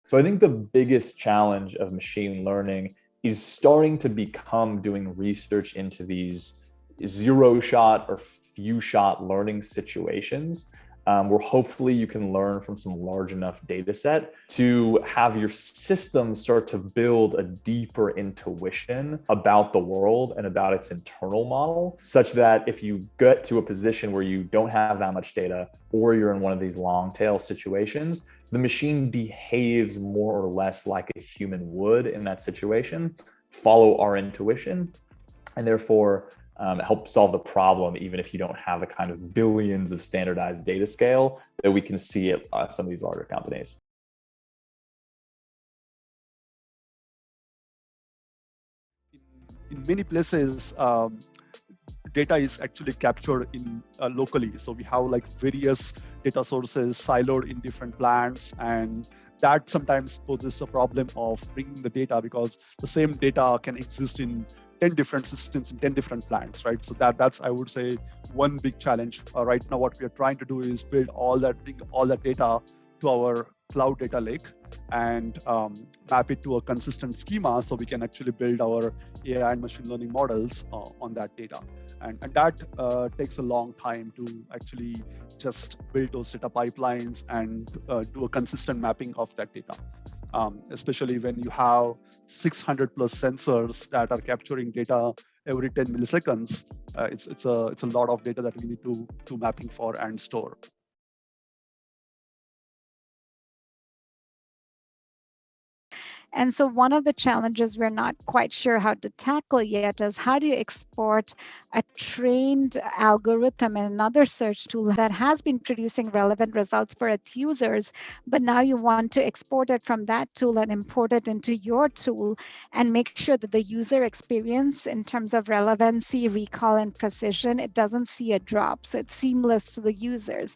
So I think the biggest challenge of machine learning is starting to become doing research into these zero shot or few shot learning situations, where hopefully you can learn from some large enough data set to have your system start to build a deeper intuition about the world and about its internal model, such that if you get to a position where you don't have that much data, or you're in one of these long tail situations, the machine behaves more or less like a human would in that situation, follow our intuition, and therefore help solve the problem, even if you don't have the kind of billions of standardized data scale that we can see at some of these larger companies. In many places, data is actually captured in locally. So we have like various data sources siloed in different plants, and that sometimes poses a problem of bringing the data, because the same data can exist in 10 different systems in 10 different plants, right? So that's, I would say, one big challenge. Right now, what we are trying to do is bring all that data to our cloud data lake and map it to a consistent schema, so we can actually build our AI and machine learning models on that data. And that takes a long time to actually just build those data pipelines and do a consistent mapping of that data. Especially when you have 600 plus sensors that are capturing data every 10 milliseconds, it's a lot of data that we need to do mapping for and store. And so one of the challenges we're not quite sure how to tackle yet is, how do you export a trained algorithm in another search tool that has been producing relevant results for its users, but now you want to export it from that tool and import it into your tool and make sure that the user experience in terms of relevancy, recall, and precision, it doesn't see a drop. So it's seamless to the users.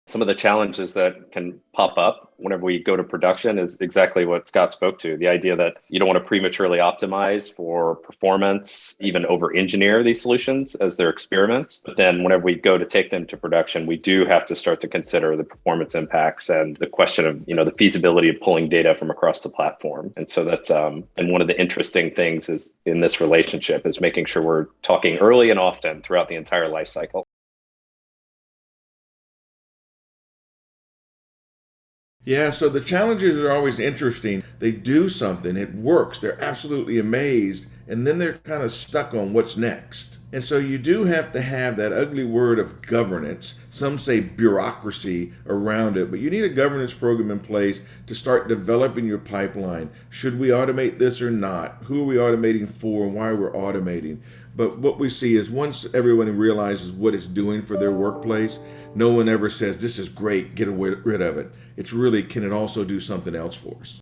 Some of the challenges that can pop up whenever we go to production is exactly what Scott spoke to. The idea that you don't want to prematurely optimize for performance, even over-engineer these solutions as their experiments. But then whenever we go to take them to production, we do have to start to consider the performance impacts and the question of, the feasibility of pulling data from across the platform. And so that's, and one of the interesting things is in this relationship is making sure we're talking early and often throughout the entire life cycle. Yeah, so the challenges are always interesting. They do something, it works, they're absolutely amazed, and then they're kind of stuck on what's next. And so you do have to have that ugly word of governance, some say bureaucracy around it, but you need a governance program in place to start developing your pipeline. Should we automate this or not? Who are we automating for and why we're automating? But what we see is once everyone realizes what it's doing for their workplace, no one ever says, this is great, get rid of it. It's really, can it also do something else for us?